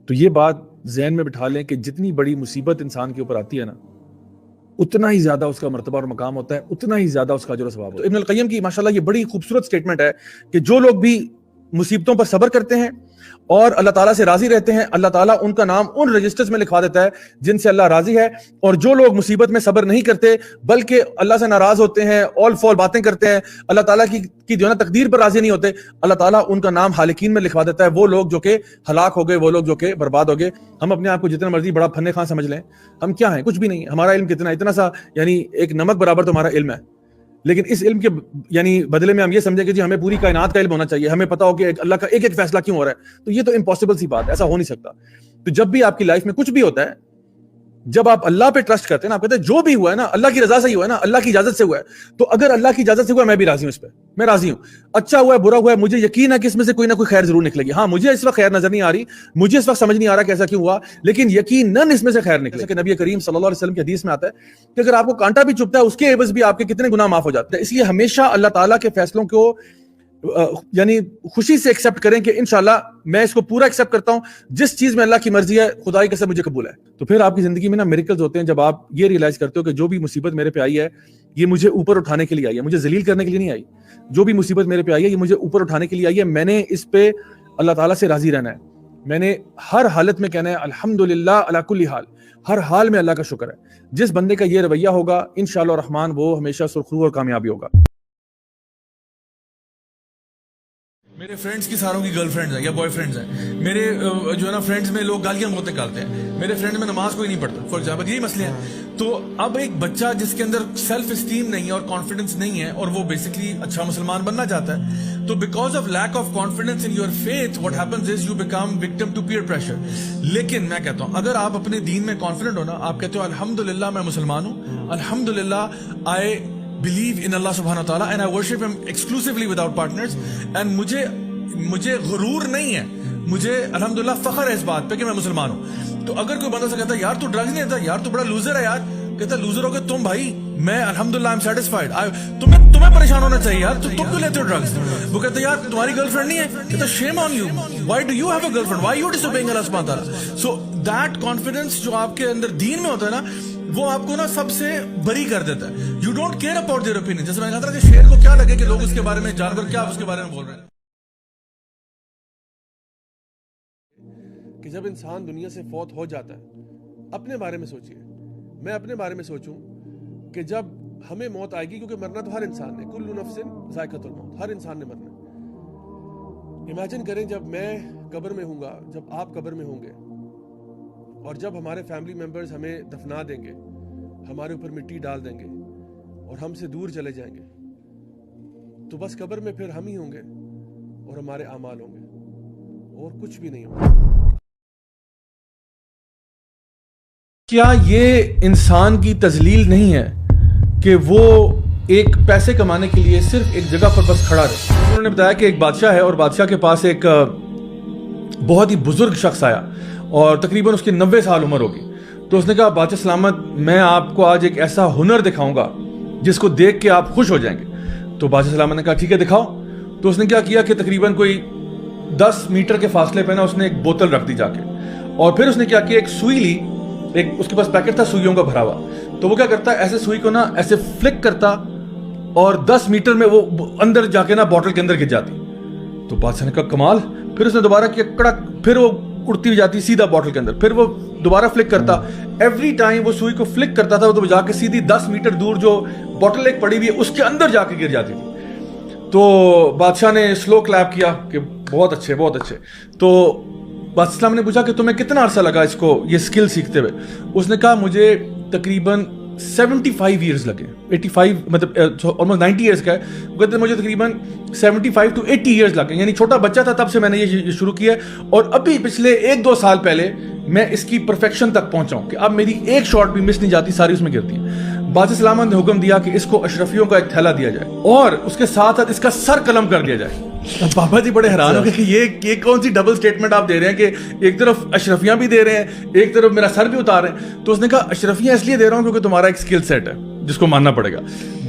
تو یہ بات ذہن میں بٹھا لیں کہ جتنی بڑی مصیبت انسان کے اوپر آتی ہے نا، اتنا ہی زیادہ اس کا مرتبہ اور مقام ہوتا ہے، اتنا ہی زیادہ اس کا اجر و ثواب ہوتا ہے۔ ابن القیم کی ماشاءاللہ یہ بڑی خوبصورت سٹیٹمنٹ ہے کہ جو لوگ بھی مصیبتوں پر صبر کرتے ہیں اور اللہ تعالیٰ سے راضی رہتے ہیں، اللہ تعالیٰ ان کا نام ان رجسٹرز میں لکھوا دیتا ہے جن سے اللہ راضی ہے۔ اور جو لوگ مصیبت میں صبر نہیں کرتے بلکہ اللہ سے ناراض ہوتے ہیں، آل فال باتیں کرتے ہیں، اللہ تعالیٰ کی جو ہے نا تقدیر پر راضی نہیں ہوتے، اللہ تعالیٰ ان کا نام حالکین میں لکھوا دیتا ہے۔ وہ لوگ جو کہ ہلاک ہو گئے، وہ لوگ جو کہ برباد ہو گئے۔ ہم اپنے آپ کو جتنا مرضی بڑا فن خاں سمجھ لیں، ہم کیا ہیں؟ کچھ بھی نہیں۔ ہمارا علم کتنا، اتنا سا یعنی ایک نمک برابر تو ہمارا علم ہے، لیکن اس علم کے یعنی بدلے میں ہم یہ سمجھیں کہ جی ہمیں پوری کائنات کا علم ہونا چاہیے، ہمیں پتا ہو کہ اللہ کا ایک ایک فیصلہ کیوں ہو رہا ہے، تو یہ تو امپاسبل سی بات ہے، ایسا ہو نہیں سکتا۔ تو جب بھی آپ کی لائف میں کچھ بھی ہوتا ہے، جب آپ اللہ پہ ٹرسٹ کرتے ہیں نا، آپ کہتے ہیں جو بھی ہوا ہے نا اللہ کی رضا سے ہی ہوا ہے نا، اللہ کی اجازت سے ہوا ہے، تو اگر اللہ کی اجازت سے ہوا ہے میں بھی راضی ہوں، اس پہ میں راضی ہوں۔ اچھا ہوا ہے، برا ہوا ہے، مجھے یقین ہے کہ اس میں سے کوئی نہ کوئی خیر ضرور نکلے گی۔ ہاں مجھے اس وقت خیر نظر نہیں آ رہی، مجھے اس وقت سمجھ نہیں آ رہا کہ ایسا کیوں ہوا، لیکن یقیناً اس میں سے خیر نکلے گی۔ کہ نبی کریم صلی اللہ علیہ وسلم کی حدیث میں آتا ہے کہ اگر آپ کو کانٹا بھی چبھتا ہے اس کے عوض بھی آپ کے کتنے گناہ معاف ہو جاتے ہیں۔ اس لیے ہمیشہ اللہ تعالیٰ کے فیصلوں کو یعنی خوشی سے ایکسیپٹ کریں کہ انشاءاللہ میں اس کو پورا ایکسیپٹ کرتا ہوں، جس چیز میں اللہ کی مرضی ہے خدائی قسم مجھے قبول ہے۔ تو پھر آپ کی زندگی میں نا میریکلز ہوتے ہیں جب آپ یہ ریئلائز کرتے ہو کہ جو بھی مصیبت میرے پہ آئی ہے یہ مجھے اوپر اٹھانے کے لیے آئی ہے، مجھے ذلیل کرنے کے لیے نہیں آئی۔ جو بھی مصیبت میرے پہ آئی ہے یہ مجھے اوپر اٹھانے کے لیے آئی ہے، میں نے اس پہ اللہ تعالیٰ سے راضی رہنا ہے، میں نے ہر حالت میں کہنا ہے الحمدللہ علی کل حال، ہر حال میں اللہ کا شکر ہے۔ جس بندے کا یہ رویہ ہوگا انشاءاللہ الرحمن وہ ہمیشہ سرخرو اور کامیابی ہوگا۔ میرے فرینڈس کی ساروں کی گرل فرینڈز ہیں یا بوائے فرینڈز ہیں، میرے جو ہے نا فرینڈز میں لوگ گالیاں بہت نکالتے ہیں، میرے فرینڈ میں نماز کوئی نہیں پڑھتا فار ایگزامپل، یہی مسئلے ہیں۔ تو اب ایک بچہ جس کے اندر سیلف اسٹیم نہیں ہے اور کانفیڈنس نہیں ہے اور وہ بیسکلی اچھا مسلمان بننا چاہتا ہے، تو because of lack of confidence in your faith what happens is you become victim to peer pressure. لیکن میں کہتا ہوں اگر آپ اپنے دین میں کانفیڈنٹ ہو نا، آپ کہتے ہو الحمدللہ میں مسلمان ہوں، الحمدللہ آئی believe in Allah subhanahu wa ta'ala and I worship him exclusively without partners and مجھے غرور نہیں ہے، مجھے الحمدللہ فخر ہے اس بات پہ کہ میں مسلمان ہوں۔ تو اگر کوئی بندہ سے کہتا ہے یار تو ڈرگز نہیں لیتا، یار تو بڑا لوزر ہے، یار کہتا ہے لوزر ہو کہ تم بھائی، میں الحمدللہ I'm satisfied، تمہیں پریشان ہونا چاہیے یار، تم کیوں لیتے ہو ڈرگز؟ وہ کہتا ہے یار تمہاری گرل فرینڈ نہیں ہے، کہتا shame on you, why do you have a girlfriend, why you disobeying Allah subhanahu wa ta'ala؟ So that confidence جو آپ کے اندر دین میں ہوتا ہے نا، وہ آپ کو نا سب سے بری کر دیتا ہے۔ You don't care about their opinion۔ جیسے میں نے کہا تھا کہ شیر کو کیا لگے کہ لوگ اس کے بارے میں، جانور کیا اس کے بارے میں بول رہے ہیں۔ کہ جب انسان دنیا سے فوت ہو جاتا ہے، اپنے بارے میں سوچئے، میں اپنے بارے میں سوچوں کہ جب ہمیں موت آئے گی، کیونکہ مرنا تو ہر انسان نے، کل نفس ذائقۃ الموت، ہر انسان نے مرنا۔ امیجن کریں جب میں قبر میں ہوں گا، جب آپ قبر میں ہوں گے، اور جب ہمارے فیملی ممبرز ہمیں دفنا دیں گے، ہمارے اوپر مٹی ڈال دیں گے اور ہم سے دور چلے جائیں گے، تو بس قبر میں پھر ہم ہی ہوں گے اور ہمارے اعمال ہوں گے اور کچھ بھی نہیں ہوگا۔ کیا یہ انسان کی تذلیل نہیں ہے کہ وہ ایک پیسے کمانے کے لیے صرف ایک جگہ پر بس کھڑا رہے؟ انہوں نے بتایا کہ ایک بادشاہ ہے اور بادشاہ کے پاس ایک بہت ہی بزرگ شخص آیا اور تقریباً اس کی 90 سال عمر ہوگی۔ تو اس نے کہا بادشاہ سلامت، میں آپ کو آج ایک ایسا ہنر دکھاؤں گا جس کو دیکھ کے آپ خوش ہو جائیں گے۔ تو بادشاہ سلامت نے کہا ٹھیک ہے دکھاؤ۔ تو اس نے کیا کیا کہ تقریباً کوئی 10 میٹر کے فاصلے پہ نا اس نے ایک بوتل رکھ دی جا کے، اور پھر اس نے کیا کیا ایک سوئی لی، ایک اس کے پاس پیکٹ تھا سوئیوں کا بھرا ہوا، تو وہ کیا کرتا ایسے سوئی کو نا ایسے فلک کرتا اور 10 میٹر میں وہ اندر جا کے نا بوتل کے اندر گر جاتی۔ تو بادشاہ نے کہا کمال۔ پھر اس نے دوبارہ کیا کڑک، پھر وہ اڑتی ہوئی جاتی سیدھا بوتل کے اندر، پھر وہ دوبارہ فلک کرتا، ایوری ٹائم وہ سوئی کو فلک کرتا تھا تو جا کے سیدھی 10 میٹر دور جو بوتل ایک پڑی ہوئی ہے اس کے اندر جا کے گر جاتی تھی۔ تو بادشاہ نے سلو کلیپ کیا کہ بہت اچھے بہت اچھے۔ تو بادشاہ اسلام نے پوچھا کہ تمہیں کتنا عرصہ لگا اس کو یہ اسکل سیکھتے ہوئے؟ اس نے کہا مجھے تقریباً 75 ایئرز لگے، 85 مطلب آلموسٹ 90 ایئرز کا ہے، وہ کہتے ہیں مجھے تقریباً 75 to 80 ایئرز لگے، یعنی چھوٹا بچہ تھا تب سے میں نے یہ شروع کیا ہے، اور ابھی پچھلے 1-2 سال پہلے میں اس کی پرفیکشن تک پہنچا ہوں کہ اب میری ایک شاٹ بھی مس نہیں جاتی، ساری اس میں گرتی ہیں۔ بادشاہ سلامت نے حکم دیا کہ اس کو اشرفیوں کا ایک تھیلا دیا جائے اور اس کے ساتھ ساتھ اس کا سر قلم کر دیا جائے۔ بابا جی بڑے حیران ہو گئے کہ یہ کون سی ڈبل سٹیٹمنٹ آپ دے رہے ہیں کہ ایک طرف اشرفیاں بھی دے رہے ہیں، ایک طرف میرا سر بھی اتار رہے ہیں۔ تو اس نے کہا اشرفیاں اس لیے دے رہا ہوں کیونکہ تمہارا ایک اسکل سیٹ ہے جس کو ماننا پڑے گا۔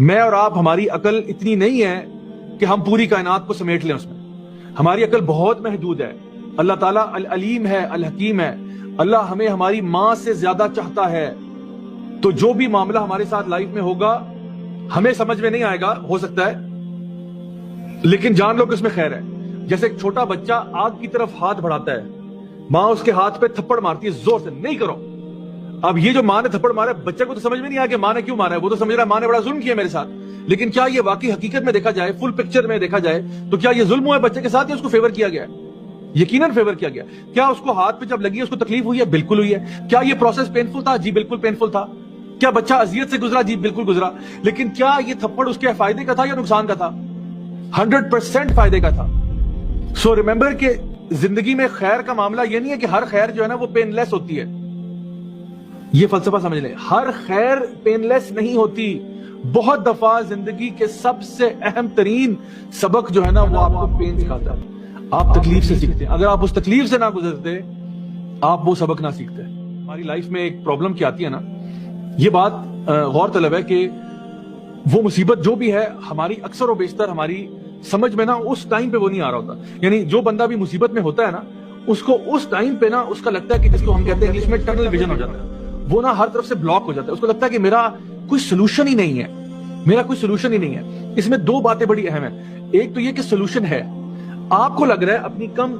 میں اور آپ, ہماری عقل اتنی نہیں ہے کہ ہم پوری کائنات کو سمیٹ لیں اس میں. ہماری عقل بہت محدود ہے. اللہ تعالیٰ العلیم ہے, الحکیم ہے. اللہ ہمیں ہماری ماں سے زیادہ چاہتا ہے. تو جو بھی معاملہ ہمارے ساتھ لائف میں ہوگا ہمیں سمجھ میں نہیں آئے گا, ہو سکتا ہے, لیکن جان لو کہ اس میں خیر ہے. جیسے ایک چھوٹا بچہ آگ کی طرف ہاتھ بڑھاتا ہے, ماں اس کے ہاتھ پہ تھپڑ مارتی ہے زور سے, نہیں کرو. اب یہ جو ماں نے تھپڑ مارا ہے, بچے کو تو سمجھ میں نہیں آیا کہ ماں نے کیوں مارا ہے. وہ تو سمجھ رہا ہے ماں نے بڑا ظلم کیا میرے ساتھ. لیکن کیا یہ واقعی حقیقت میں دیکھا جائے, فل پکچر میں دیکھا جائے, تو کیا یہ ظلم ہوا ہے بچے کے ساتھ یا اس کو فیور کیا گیا ہے؟ یقیناً فیور کیا گیا. کیا اس کو ہاتھ پہ جب لگی اس کو تکلیف ہوئی ہے؟ بالکل ہوئی ہے. کیا یہ پروسیس پینفل تھا؟ جی بالکل پینفل تھا. کیا بچہ اذیت سے گزرا؟ جی بالکل گزرا. لیکن کیا یہ تھپڑ اس کے فائدے کا تھا یا نقصان کا تھا؟ 100% فائدے کا تھا. سو ریممبر کہ زندگی میں خیر کا معاملہ یہ نہیں ہے کہ ہر خیر جو ہے نا وہ پین لیس ہوتی ہے. یہ فلسفہ سمجھ لیں, ہر خیر پین لیس نہیں ہوتی. بہت دفعہ زندگی کے سب سے اہم ترین سبق جو ہے نا وہ آپ کو پین سکھاتا ہے. آپ تکلیف سے سیکھتے ہیں. اگر آپ اس تکلیف سے نہ گزرتے آپ وہ سبق نہ سیکھتے. ہماری لائف میں ایک پرابلم کیا آتی ہے نا, یہ بات غور طلب ہے کہ وہ مصیبت جو بھی ہے ہماری اکثر و بیشتر ہماری سمجھ میں نا اس ٹائم پہ وہ نہیں آ رہا ہوتا. یعنی جو بندہ بھی مصیبت میں ہوتا ہے نا, اس کو اس ٹائم پہ نا اس کا لگتا ہے کہ جس کو ہم کہتے ہیں انگلش میں ٹنل ویژن ہو جاتا ہے. وہ نا ہر طرف سے بلاک ہو جاتا ہے. اس کو لگتا ہے کہ میرا کوئی سولوشن ہی نہیں ہے, میرا کوئی سولوشن ہی نہیں ہے. اس میں دو باتیں بڑی اہم ہیں. ایک تو یہ کہ سولوشن ہے, آپ کو لگ رہا ہے اپنی کم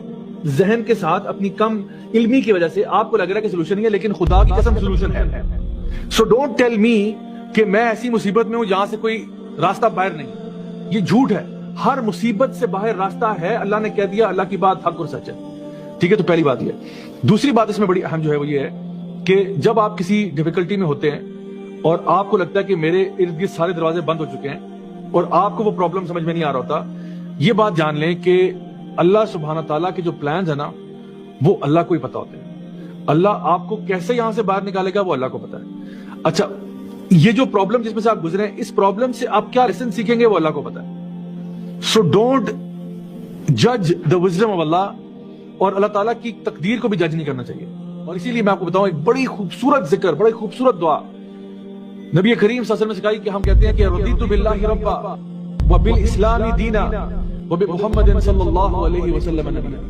ذہن کے ساتھ, اپنی کم علمی کی وجہ سے آپ کو لگ رہا ہے کہ سولوشن نہیں ہے, لیکن خدا کی قسم سولوشن ہے. سو ڈونٹ ٹیل می کہ میں ایسی مصیبت میں ہوں جہاں سے کوئی راستہ باہر نہیں. یہ جھوٹ ہے. ہر مصیبت سے باہر راستہ ہے. اللہ نے کہہ دیا, اللہ کی بات حق اور سچ ہے. ٹھیک ہے, تو پہلی بات یہ. دوسری بات اس میں بڑی اہم جو ہے وہ یہ ہے کہ جب آپ کسی ڈیفیکلٹی میں ہوتے ہیں اور آپ کو لگتا ہے کہ میرے ارد گرد سارے دروازے بند ہو چکے ہیں اور آپ کو وہ پرابلم سمجھ میں نہیں آ رہا ہوتا, یہ بات جان لیں کہ اللہ سبحانہ تعالیٰ کے جو پلانز ہیں نا وہ اللہ کو ہی پتا ہوتے ہیں. اللہ آپ کو کیسے یہاں سے باہر نکالے گا وہ اللہ کو پتا ہے. اچھا, یہ جو پرابلم جس میں سے آپ گزرے ہیں, اس پرابلم سے آپ کیا لیسن سیکھیں گے وہ اللہ کو پتا ہے. سو ڈونٹ جج دا وزڈم آف اللہ, اور اللہ تعالیٰ کی تقدیر کو بھی جج نہیں کرنا چاہیے. اور اسی لیے میں آپ کو بتاؤں ایک بڑی خوبصورت ذکر, بڑی خوبصورت دعا نبی کریم صلی اللہ علیہ وسلم نے سکھائی کہ ہم کہتے ہیں کہ رضیت باللہ ربا وبالاسلام دینا وبمحمد صلی اللہ علیہ وسلم نبیا.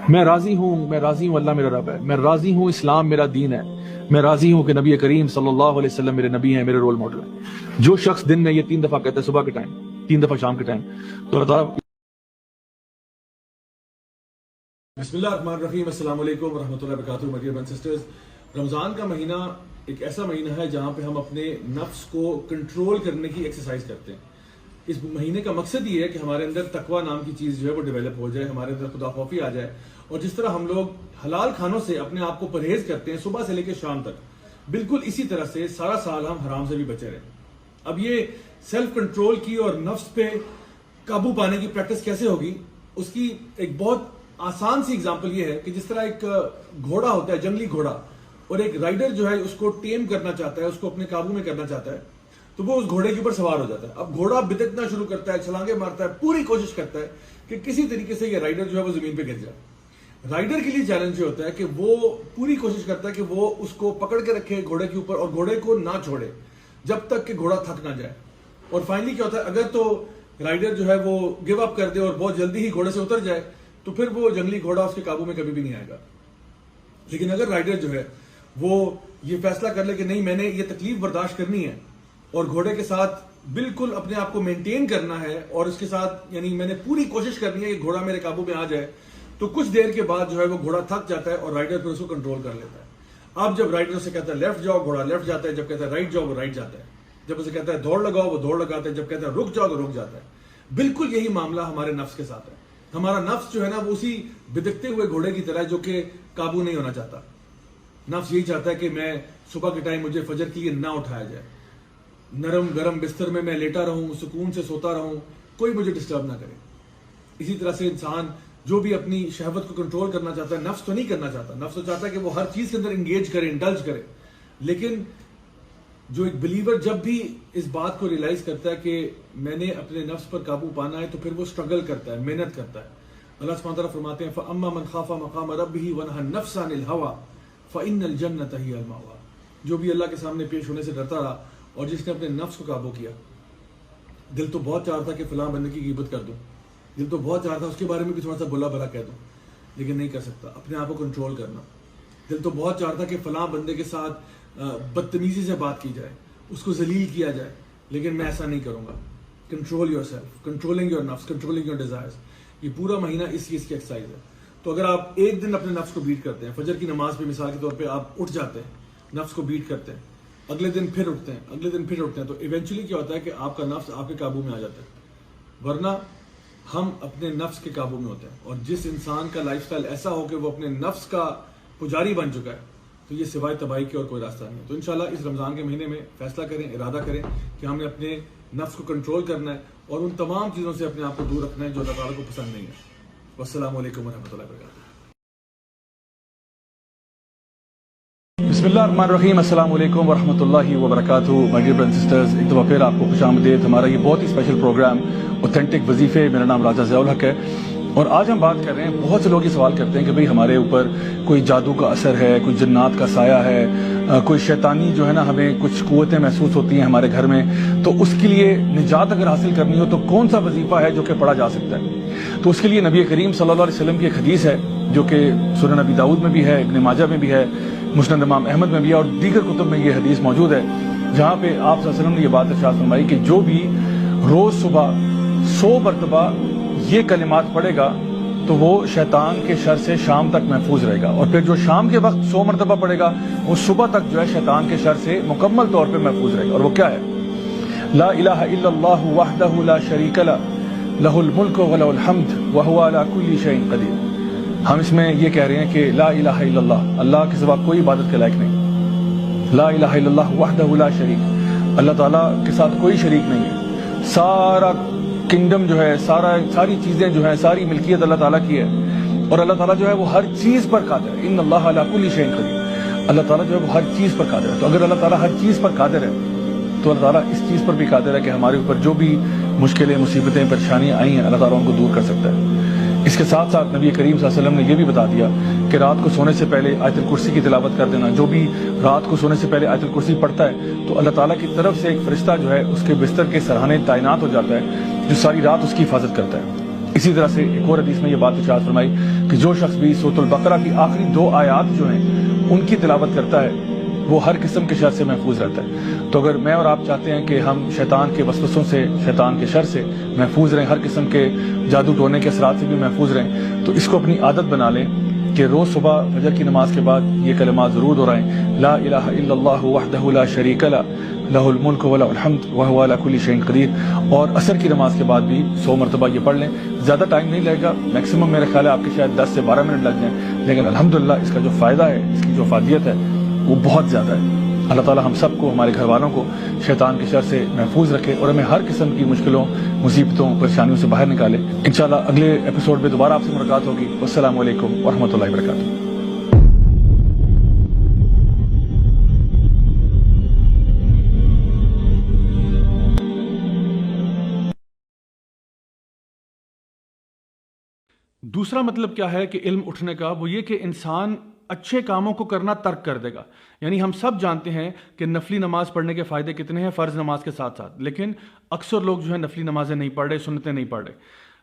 میں راضی ہوں اللہ میرا رب ہے. میں راضی ہوں اسلام میرا دین ہے. میں راضی ہوں کہ نبی کریم صلی اللہ علیہ وسلم میرے نبی ہیں, میرے رول ماڈل ہیں. جو شخص دن میں یہ 3 دفعہ کہتا ہے, صبح کے ٹائم, 3 دفعہ شام کے ٹائم, تو اللہ تعالیٰ. بسم اللہ الرحمن الرحیم. السلام علیکم ورحمۃ اللہ وبرکاتہ. My dear brothers and sisters, Ramzan کا مہینہ ایک ایسا مہینہ ہے جہاں پہ ہم اپنے نفس کو کنٹرول کرنے کی ایکسرسائز کرتے ہیں. اس مہینے کا مقصد یہ ہے کہ ہمارے اندر تقوی نام کی چیز جو ہے وہ ڈیولپ ہو جائے, ہمارے اندر خدا خوفی آ جائے, اور جس طرح ہم لوگ حلال کھانوں سے اپنے آپ کو پرہیز کرتے ہیں صبح سے لے کے شام تک, بالکل اسی طرح سے سارا سال ہم حرام سے بھی بچے رہیں. اب یہ سیلف کنٹرول کی اور نفس پہ قابو پانے کی پریکٹس کیسے ہوگی, اس کی ایک بہت آسان سی اگزامپل یہ ہے کہ جس طرح ایک گھوڑا ہوتا ہے, جنگلی گھوڑا, اور ایک رائڈر جو ہے اس کو ٹیم کرنا چاہتا ہے, اس کو اپنے قابو میں کرنا چاہتا ہے, تو وہ اس گھوڑے کے اوپر سوار ہو جاتا ہے. اب گھوڑا بدکنا شروع کرتا ہے, چھلانگیں مارتا ہے, پوری کوشش کرتا ہے کہ کسی طریقے سے یہ رائڈر جو ہے وہ زمین پہ گر جائے. رائڈر کے لیے چیلنج یہ ہوتا ہے کہ وہ پوری کوشش کرتا ہے کہ وہ اس کو پکڑ کے رکھے گھوڑے کے اوپر اور گھوڑے کو نہ چھوڑے جب تک کہ گھوڑا تھک نہ جائے. اور فائنلی کیا ہوتا ہے, اگر تو رائڈر جو ہے وہ گیو اپ کر دے اور بہت جلدی ہی گھوڑے سے اتر جائے تو پھر وہ جنگلی گھوڑا اس کے قابو میں کبھی بھی نہیں آئے گا. لیکن اگر رائڈر جو ہے وہ یہ فیصلہ کر لے کہ نہیں, میں نے یہ تکلیف برداشت کرنی ہے اور گھوڑے کے ساتھ بالکل اپنے آپ کو مینٹین کرنا ہے, اور اس کے ساتھ یعنی میں نے پوری کوشش کرنی ہے کہ گھوڑا میرے قابو میں آ جائے, تو کچھ دیر کے بعد جو ہے وہ گھوڑا تھک جاتا ہے اور رائڈر پھر اس کو کنٹرول کر لیتا ہے. اب جب رائڈر سے کہتا ہے لیفٹ جاؤ, گھوڑا لیفٹ جاتا ہے, جب کہتا ہے رائٹ جاؤ وہ رائٹ جاتا ہے, جب اسے کہتا ہے دوڑ لگاؤ وہ دوڑ لگاتا ہے, جب کہتا ہے رک جاؤ تو رک جاتا ہے. بالکل یہی معاملہ ہمارے نفس کے ساتھ ہے. ہمارا نفس جو ہے نا وہ اسی بدکتے ہوئے گھوڑے کی طرح جو کہ قابو نہیں ہونا چاہتا. نفس یہی چاہتا ہے کہ میں صبح کے ٹائم مجھے فجر کے لیے نہ اٹھایا جائے, نرم گرم بستر میں لیٹا رہوں, سکون سے سوتا رہوں, کوئی مجھے ڈسٹرب نہ کرے. اسی طرح سے انسان جو بھی اپنی شہوت کو کنٹرول کرنا چاہتا ہے, نفس تو نہیں کرنا چاہتا, نفس تو چاہتا ہے کہ وہ ہر چیز کے اندر انگیج کرے, انڈلج کرے. لیکن جو ایک بلیور جب بھی اس بات کو ریئلائز کرتا ہے کہ میں نے اپنے نفس پر قابو پانا ہے, تو پھر وہ اسٹرگل کرتا ہے, محنت کرتا ہے. اللہ سبحانہ تعالیٰ فرماتے ہیں فَأَمَّا مَنْ خَافَ مَقَامَ رَبِّهِ وَنَهَى النَّفْسَ عَنِ الْهَوَىٰ فَإِنَّ الْجَنَّةَ هِيَ الْمَأْوَىٰ. جو بھی اللہ کے سامنے پیش ہونے سے ڈرتا رہا اور جس نے اپنے نفس کو قابو کیا, دل تو بہت چاہتا تھا کہ فلاں بندے کی غیبت کر دوں, دل تو بہت چاہتا اس کے بارے میں بھی تھوڑا سا بلا بلا کہہ دوں, لیکن نہیں کر سکتا. اپنے آپ کو کنٹرول کرنا. دل تو بہت چاہتا کہ فلاں بندے کے ساتھ بدتمیزی سے بات کی جائے, اس کو ذلیل کیا جائے, لیکن میں ایسا نہیں کروں گا. Control yourself, controlling your نفس, کنٹرولنگ یور ڈیزائرز. یہ پورا مہینہ اس چیز کی ایکسرسائز ہے. تو اگر آپ ایک دن اپنے نفس کو بیٹ کرتے ہیں, فجر کی نماز پہ مثال کے طور پہ آپ اٹھ جاتے ہیں, نفس کو بیٹ کرتے ہیں, اگلے دن پھر اٹھتے ہیں, اگلے دن پھر اٹھتے ہیں, تو ایونچولی کیا ہوتا ہے کہ آپ کا نفس آپ کے قابو میں آ جاتا ہے. ورنہ ہم اپنے نفس کے قابو میں ہوتے ہیں. اور جس انسان کا لائف سٹائل ایسا ہو کہ وہ اپنے نفس کا پجاری بن چکا ہے, تو یہ سوائے تباہی کے اور کوئی راستہ نہیں ہے. تو انشاءاللہ اس رمضان کے مہینے میں فیصلہ کریں, ارادہ کریں کہ ہم نے اپنے نفس کو کنٹرول کرنا ہے اور ان تمام چیزوں سے اپنے آپ کو دور رکھنا ہے جو اللہ تعالیٰ کو پسند نہیں ہے. والسلام علیکم ورحمۃ اللہ وبرکاتہ. بسم اللہ الرحمن الرحیم. السلام علیکم ورحمۃ اللہ وبرکاتہ. My dear brothers and sisters, ایک دفعہ پھر آپ کو خوش آمدید. ہمارا یہ بہت ہی اسپیشل پروگرام اوتھینٹک وظیفے. میرا نام راجہ ضیاء الحق ہے اور آج ہم بات کر رہے ہیں. بہت سے لوگ یہ سوال کرتے ہیں کہ بھئی ہمارے اوپر کوئی جادو کا اثر ہے, کوئی جنات کا سایہ ہے, کوئی شیطانی جو ہے نا ہمیں کچھ قوتیں محسوس ہوتی ہیں ہمارے گھر میں, تو اس کے لیے نجات اگر حاصل کرنی ہو تو کون سا وظیفہ ہے جو کہ پڑھا جا سکتا ہے؟ تو اس کے لیے نبی کریم صلی اللہ علیہ وسلم کی ایک حدیث ہے جو کہ سنن نبی داؤد میں بھی ہے, ابن ماجہ میں بھی ہے, مسند امام احمد میں بھی ہے اور دیگر کتب میں یہ حدیث موجود ہے, جہاں پہ آپ صلی اللہ علیہ وسلم نے یہ بات ارشاد فرمائی کہ جو بھی روز صبح 100 مرتبہ یہ کلمات پڑھے گا تو وہ شیطان کے شر سے شام تک محفوظ رہے گا, اور پھر جو شام کے وقت 100 مرتبہ پڑھے گا وہ صبح تک جو ہے شیطان کے شر سے مکمل طور پہ محفوظ رہے گا. اور وہ کیا ہے؟ لا الہ الا اللہ وحدہ لا شریک لہ لہ الملک ولہ الحمد وہو علی کل شیء قدیر. ہم اس میں یہ کہہ رہے ہیں کہ لا الہ الا اللہ, اللہ کے سوا کوئی عبادت کے لائق نہیں. لا الہ الا اللہ وحدہ لا شریک, اللہ تعالیٰ کے ساتھ کوئی شریک نہیں ہے. سارا کنگڈم جو ہے, ساری چیزیں جو ہیں, ساری ملکیت اللہ تعالیٰ کی ہے, اور اللہ تعالیٰ جو ہے وہ ہر چیز پر قادر ہے. ان اللہ علی کل شیء قدیر, اللہ تعالیٰ جو ہے وہ ہر چیز پر قادر ہے. تو اگر اللہ تعالیٰ ہر چیز پر قادر ہے تو اللہ تعالیٰ اس چیز پر بھی قادر ہے کہ ہمارے اوپر جو بھی مشکلیں, مصیبتیں, پریشانیاں آئی ہیں, اللہ تعالیٰ ان کو دور کر سکتا ہے. اس کے ساتھ ساتھ نبی کریم صلی اللہ علیہ وسلم نے یہ بھی بتا دیا کہ رات کو سونے سے پہلے آیت الکرسی کی تلاوت کر دینا. جو بھی رات کو سونے سے پہلے آیت الکرسی پڑھتا ہے تو اللہ تعالیٰ کی طرف سے ایک فرشتہ جو ہے اس کے بستر کے سرہانے تعینات ہو جاتا ہے جو ساری رات اس کی حفاظت کرتا ہے. اسی طرح سے ایک اور حدیث میں یہ بات ارشاد فرمائی کہ جو شخص بھی سورۃ البقرہ کی آخری 2 آیات جو ہیں ان کی تلاوت کرتا ہے وہ ہر قسم کے شر سے محفوظ رہتا ہے. تو اگر میں اور آپ چاہتے ہیں کہ ہم شیطان کے وسوسوں سے, شیطان کے شر سے محفوظ رہیں, ہر قسم کے جادو ٹونے کے اثرات سے بھی محفوظ رہیں, تو اس کو اپنی عادت بنا لیں کہ روز صبح فجر کی نماز کے بعد یہ کلمات ضرور دہرائیں. لا الہ الا اللہ وحدہ لا شریک لہ لہ الملک ولہ الحمد وہو علی کل شیء قدیر. اور عصر کی نماز کے بعد بھی 100 مرتبہ یہ پڑھ لیں. زیادہ ٹائم نہیں لگے گا, میکسیمم میرے خیال ہے آپ کے شاید 10 سے 12 منٹ لگ جائیں, لیکن الحمدللہ اس کا جو فائدہ ہے, اس کی جو افادیت ہے وہ بہت زیادہ ہے. اللہ تعالیٰ ہم سب کو, ہمارے گھر والوں کو شیطان کے شر سے محفوظ رکھے اور ہمیں ہر قسم کی مشکلوں, مصیبتوں, پریشانیوں سے باہر نکالے. انشاءاللہ اگلے ایپیسوڈ میں دوبارہ آپ سے ملاقات ہوگی. والسلام علیکم ورحمۃ اللہ وبرکاتہ. دوسرا مطلب کیا ہے کہ علم اٹھنے کا, وہ یہ کہ انسان اچھے کاموں کو کرنا ترک کر دے گا. یعنی ہم سب جانتے ہیں کہ نفلی نماز پڑھنے کے فائدے کتنے ہیں فرض نماز کے ساتھ ساتھ, لیکن اکثر لوگ جو ہے نفلی نمازیں نہیں پڑھ رہے, سنتیں نہیں پڑھ رہے.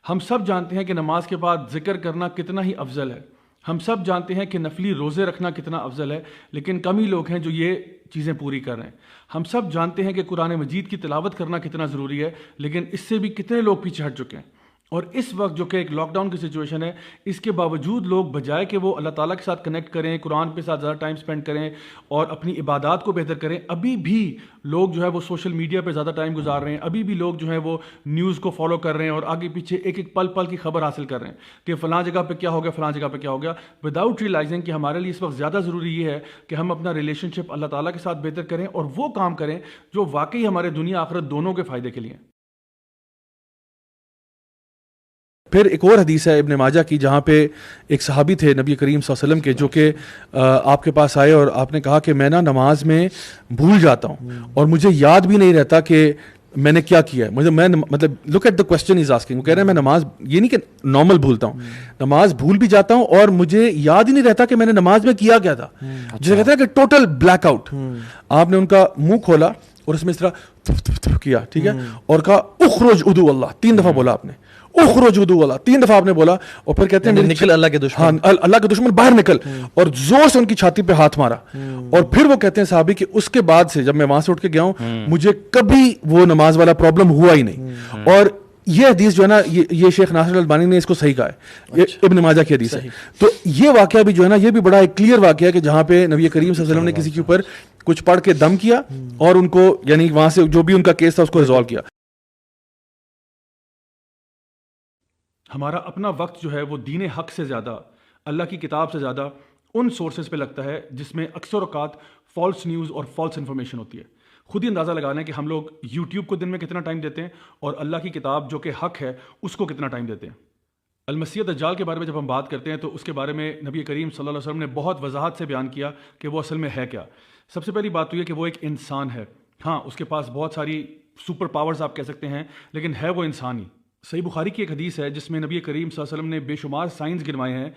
ہم سب جانتے ہیں کہ نماز کے بعد ذکر کرنا کتنا ہی افضل ہے. ہم سب جانتے ہیں کہ نفلی روزے رکھنا کتنا افضل ہے, لیکن کم ہی لوگ ہیں جو یہ چیزیں پوری کر رہے ہیں. ہم سب جانتے ہیں کہ قرآن مجید کی تلاوت کرنا کتنا ضروری ہے, لیکن اس سے بھی کتنے لوگ پیچھے ہٹ چکے ہیں. اور اس وقت جو کہ ایک لاک ڈاؤن کی سچویشن ہے, اس کے باوجود لوگ بجائے کہ وہ اللہ تعالیٰ کے ساتھ کنیکٹ کریں, قرآن کے ساتھ زیادہ ٹائم سپینڈ کریں اور اپنی عبادات کو بہتر کریں, ابھی بھی لوگ جو ہے وہ سوشل میڈیا پہ زیادہ ٹائم گزار رہے ہیں. ابھی بھی لوگ جو ہیں وہ نیوز کو فالو کر رہے ہیں اور آگے پیچھے ایک ایک پل پل کی خبر حاصل کر رہے ہیں کہ فلاں جگہ پہ کیا ہو گیا, فلاں جگہ پہ کیا ہو گیا, وداؤٹ ریئلائزنگ کہ ہمارے لیے اس وقت زیادہ ضروری یہ ہے کہ ہم اپنا ریلیشن شپ اللہ تعالیٰ کے ساتھ بہتر کریں اور وہ کام کریں جو واقعی ہمارے دنیا آخرت دونوں کے فائدے کے لیے. پھر ایک اور حدیث ہے ابن ماجہ کی, جہاں پہ ایک صحابی تھے نبی کریم صلی اللہ علیہ وسلم کے, جو کہ آپ کے پاس آئے اور آپ نے کہا کہ میں نا نماز میں بھول جاتا ہوں اور مجھے یاد بھی نہیں رہتا کہ میں نے کیا کیا ہے. میں مطلب look at the question is asking, وہ کہہ رہے ہیں میں نماز, یہ نہیں کہ نارمل بھولتا ہوں, نماز بھول بھی جاتا ہوں اور مجھے یاد ہی نہیں رہتا کہ میں نے نماز میں کیا تھا, جسے کہتے ہیں کہ ٹوٹل بلیک آؤٹ. آپ نے ان کا منہ کھولا, اور اس میں اس طرح کیا, ٹھیک ہے, اور کہا اخرج عدو اللہ, 3 دفعہ بولا آپ نے, اخرج عدو اللہ 3 دفعہ آپ نے بولا, اور پھر کہتے ہیں نکل اللہ کے دشمن, ہاں اللہ کے دشمن باہر نکل, اور زور سے ان کی چھاتی پہ ہاتھ مارا. اور پھر وہ کہتے ہیں صحابی کہ اس کے بعد سے جب میں وہاں سے اٹھ کے گیا ہوں مجھے کبھی وہ نماز والا پرابلم ہوا ہی نہیں. اور یہ حدیث جو ہے نا یہ شیخ ناصر الالبانی نے اس کو صحیح کہا ہے, ابن ماجہ کی حدیث ہے. تو یہ واقعہ بھی جو ہے نا یہ بھی بڑا ایک کلیئر واقعہ ہے کہ جہاں پہ نبی کریم صلی اللہ علیہ وسلم نے کسی کے اوپر کچھ پڑھ کے دم کیا اور ان کو یعنی وہاں سے جو بھی ان کا کیس تھا اس کو ریزالو کیا. ہمارا اپنا وقت جو ہے وہ دین حق سے زیادہ, اللہ کی کتاب سے زیادہ ان سورسز پہ لگتا ہے جس میں اکثر اوقات فالس نیوز اور فالس انفارمیشن ہوتی ہے. خود ہی اندازہ لگانا ہے کہ ہم لوگ یوٹیوب کو دن میں کتنا ٹائم دیتے ہیں اور اللہ کی کتاب جو کہ حق ہے اس کو کتنا ٹائم دیتے ہیں. المسیح دجال کے بارے میں جب ہم بات کرتے ہیں تو اس کے بارے میں نبی کریم صلی اللہ علیہ وسلم نے بہت وضاحت سے بیان کیا کہ وہ اصل میں ہے کیا. سب سے پہلی بات تو یہ کہ وہ ایک انسان ہے. ہاں اس کے پاس بہت ساری سپر پاورز آپ کہہ سکتے ہیں لیکن ہے وہ انسان ہی. صحیح بخاری کی ایک حدیث ہے جس میں نبی کریم صلی اللہ علیہ وسلم نے بے شمار سائنز گنوائے ہیں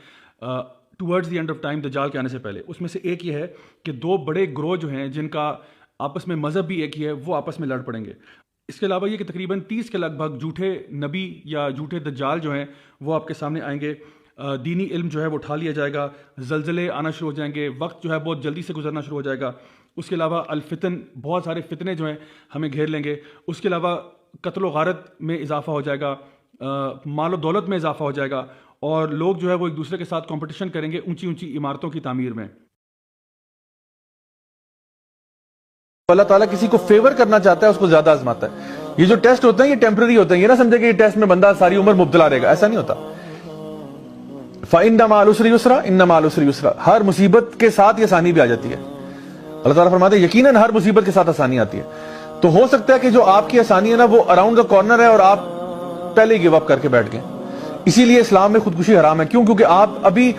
towards the end of time, دجال کے آنے سے پہلے. اس میں سے ایک یہ ہے کہ 2 بڑے گروہ جو ہیں جن کا آپس میں مذہب بھی ایک ہی ہے وہ آپس میں لڑ پڑیں گے. اس کے علاوہ یہ کہ تقریباً 30 کے لگ بھگ جھوٹے نبی یا جھوٹے دجال جو ہیں وہ آپ کے سامنے آئیں گے. دینی علم جو ہے وہ اٹھا لیا جائے گا, زلزلے آنا شروع ہو جائیں گے, وقت جو ہے بہت جلدی سے گزرنا شروع ہو جائے گا. اس کے علاوہ الفتن, بہت سارے فتنے جو ہیں ہمیں گھیر لیں گے. اس کے علاوہ قتل و غارت میں اضافہ ہو جائے گا, مال و دولت میں اضافہ ہو جائے گا, اور لوگ جو ہے وہ ایک دوسرے کے ساتھ کمپٹیشن کریں گے اونچی اونچی عمارتوں کی تعمیر میں. اللہ تعالیٰ کسی کو فیور کرنا چاہتا ہے اس کو زیادہ آزماتا ہے. یہ جو ٹیسٹ ہوتے ہیں یہ ٹیمپرری ہوتے ہیں, یہ نہ سمجھے کہ یہ ٹیسٹ میں بندہ ساری عمر مبتلا رہے گا, ایسا نہیں ہوتا. فَإِنَّ مَعَ الْعُسْرِ يُسْرًا إِنَّ مَعَ الْعُسْرِ يُسْرًا, ہر مصیبت کے ساتھ یہ آسانی بھی آ جاتی ہے. اللہ تعالیٰ فرماتے ہیں یقیناً ہر مصیبت کے ساتھ آسانی آتی ہے. تو ہو سکتا ہے کہ جو آپ کی آسانی ہے نا وہ اراؤنڈ دا کارنر ہے اور آپ پہلے ہی گیو اپ کر کے بیٹھ گئے. اسی لیے اسلام میں خودکشی حرام ہے. کیوں؟ کیونکہ آپ ابھی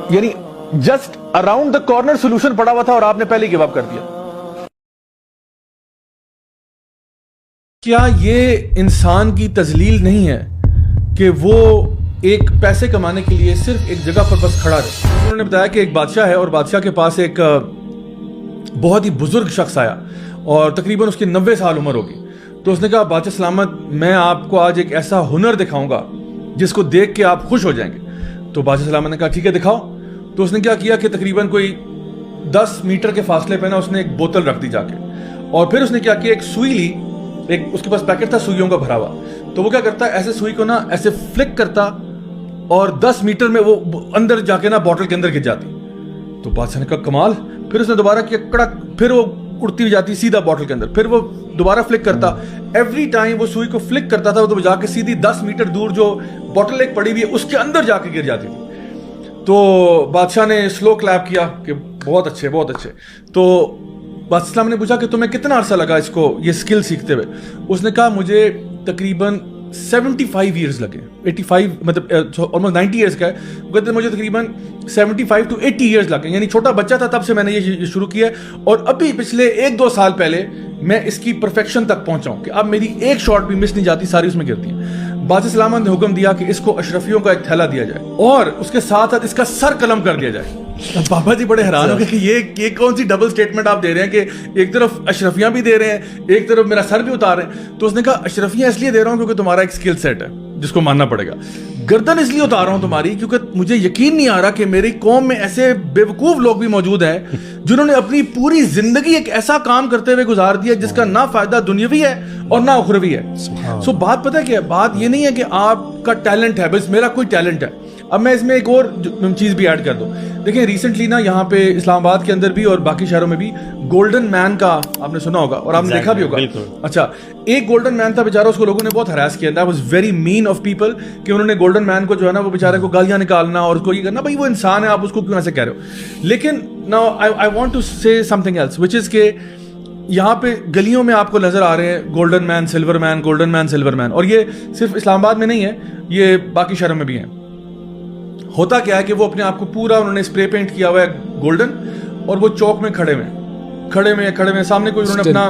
یعنی just around the corner solution پڑا ہوا تھا اور آپ نے پہلے ہی گیو اپ کر دیا. کیا یہ انسان کی تذلیل نہیں ہے کہ وہ ایک پیسے کمانے کے لیے صرف ایک جگہ پر بس کھڑا رہے؟ انہوں نے بتایا کہ ایک بادشاہ ہے اور بادشاہ کے پاس ایک بہت ہی بزرگ شخص آیا اور تقریباً اس کی 90 سال عمر ہوگی. تو اس نے کہا بادشاہ سلامت, میں آپ کو آج ایک ایسا ہنر دکھاؤں گا جس کو دیکھ کے آپ خوش ہو جائیں گے. تو بادشاہ سلامت نے کہا ٹھیک ہے دکھاؤ. تو اس نے کیا کیا کہ تقریباً کوئی 10 میٹر کے فاصلے پہ نا اس نے ایک بوتل رکھ دی جا کے, اور پھر اس نے کیا کیا ایک سوئی لی, ایک اس کے پاس پیکٹ تھا سوئیوں کا بھرا ہوا. تو وہ کیا کرتا ہے ایسے سوئی کو نا ایسے فلک کرتا اور 10 میٹر میں وہ اندر جا کے نا بوتل کے اندر گر جاتی. تو بادشاہ نے کہا کمال. پھر اس نے دوبارہ کیا کڑک, پھر وہ اڑتی ہوئی جاتی سیدھا بوتل کے اندر. پھر وہ دوبارہ فلک کرتا, ایوری ٹائم وہ سوئی کو فلک کرتا تھا تو جا کے سیدھی 10 میٹر دور جو بوتل ایک پڑی ہوئی ہے اس کے اندر جا کے گر جاتی تھی. تو بادشاہ نے سلو کلیپ کیا کہ بہت اچھے بہت اچھے. تو بادشاہ السلام نے پوچھا کہ تمہیں کتنا عرصہ لگا اس کو یہ اسکل سیکھتے ہوئے؟ اس نے کہا مجھے تقریباً 75 ایئرز لگے. 85 مطلب آلموسٹ 90 ایئرز کا ہے. وہ کہتے ہیں مجھے تقریباً 75 to 80 ایئرز لگے, یعنی چھوٹا بچہ تھا تب سے میں نے یہ شروع کیا ہے, اور ابھی پچھلے 1-2 سال پہلے میں اس کی پرفیکشن تک پہنچا ہوں کہ اب میری ایک شاٹ بھی مس نہیں جاتی, ساری اس میں گرتی ہیں. بادشاہ سلامت نے حکم دیا کہ اس کو اشرفیوں کا ایک تھیلا دیا جائے اور اس کے ساتھ ساتھ اس کا سر قلم کر دیا جائے. بابا جی بڑے حیران ہو گئے کہ یہ کون سی ڈبل سٹیٹمنٹ آپ دے رہے ہیں کہ ایک طرف اشرفیاں بھی دے رہے ہیں ایک طرف میرا سر بھی اتار رہے ہیں. تو اس نے کہا اشرفیاں اس لیے دے رہا ہوں کیونکہ تمہارا ایک سکل سیٹ ہے جس کو ماننا پڑے گا. گردن اس لیے اتار رہا ہوں تمہاری کیونکہ مجھے یقین نہیں آ رہا کہ میری قوم میں ایسے بیوقوف لوگ بھی موجود ہیں جنہوں نے اپنی پوری زندگی ایک ایسا کام کرتے ہوئے گزار دیا جس کا نہ فائدہ دنیاوی ہے اور نہ اخروی ہے. سو بات پتہ کیا ہے, بات یہ نہیں ہے کہ آپ کا ٹیلنٹ ہے, بس میرا کوئی ٹیلنٹ ہے. اب میں اس میں ایک اور چیز بھی ایڈ کر دوں. دیکھیں ریسنٹلی نا یہاں پہ اسلام آباد کے اندر بھی اور باقی شہروں میں بھی گولڈن مین کا آپ نے سنا ہوگا اور آپ نے دیکھا بھی ہوگا. اچھا, ایک گولڈن مین تھا بیچارہ, اس کو لوگوں نے بہت ہراس کیا. That was very mean of people کہ انہوں نے گولڈن مین کو جو ہے نا وہ بیچارے کو گالیاں نکالنا اور اس کو یہ کرنا, بھائی وہ انسان ہے آپ اس کو کیوں ایسے کہہ رہے ہو. لیکن ناؤ آئی وانٹ ٹو سے سم تھنگ ایلس وچ از کہ یہاں پہ گلیوں میں آپ کو نظر آ رہے ہیں گولڈن مین سلور مین گولڈن مین سلور مین, اور یہ صرف اسلام آباد میں نہیں ہے, یہ باقی شہروں میں بھی ہیں. ہوتا کیا ہے کہ وہ اپنے آپ کو پورا انہوں نے اسپرے پینٹ کیا ہوا ہے گولڈن, اور وہ چوک میں کھڑے ہوئے سامنے کوئی انہوں نے اپنا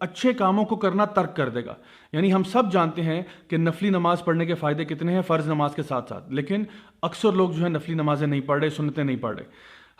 اچھے کاموں کو کرنا ترک کر دے گا. یعنی ہم سب جانتے ہیں کہ نفلی نماز پڑھنے کے فائدے کتنے ہیں فرض نماز کے ساتھ ساتھ، لیکن اکثر لوگ جو ہے نفلی نمازیں نہیں پڑھ رہے، سنتیں نہیں پڑھ رہے.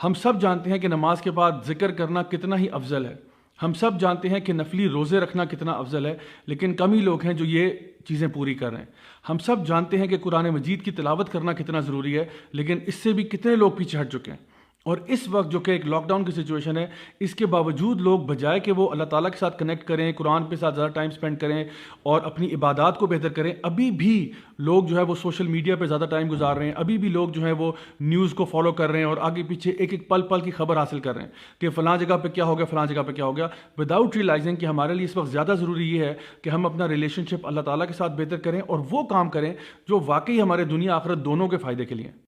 ہم سب جانتے ہیں کہ نماز کے بعد ذکر کرنا کتنا ہی افضل ہے. ہم سب جانتے ہیں کہ نفلی روزے رکھنا کتنا افضل ہے، لیکن کم ہی لوگ ہیں جو یہ چیزیں پوری کر رہے ہیں. ہم سب جانتے ہیں کہ قرآن مجید کی تلاوت کرنا کتنا ضروری ہے، لیکن اس سے بھی کتنے لوگ پیچھے ہٹ چکے ہیں. اور اس وقت جو کہ ایک لاک ڈاؤن کی سچویشن ہے، اس کے باوجود لوگ بجائے کہ وہ اللہ تعالیٰ کے ساتھ کنیکٹ کریں، قرآن کے ساتھ زیادہ ٹائم سپینڈ کریں اور اپنی عبادات کو بہتر کریں، ابھی بھی لوگ جو ہے وہ سوشل میڈیا پہ زیادہ ٹائم گزار رہے ہیں. ابھی بھی لوگ جو ہے وہ نیوز کو فالو کر رہے ہیں اور آگے پیچھے ایک ایک پل پل کی خبر حاصل کر رہے ہیں کہ فلاں جگہ پہ کیا ہو گیا، فلاں جگہ پہ کیا ہو گیا، وداؤٹ ریئلائزنگ کہ ہمارے لیے اس وقت زیادہ ضروری یہ ہے کہ ہم اپنا ریلیشن شپ اللہ تعالیٰ کے ساتھ بہتر کریں اور وہ کام کریں جو واقعی ہمارے دنیا آخرت دونوں کے فائدے کے لیے ہیں.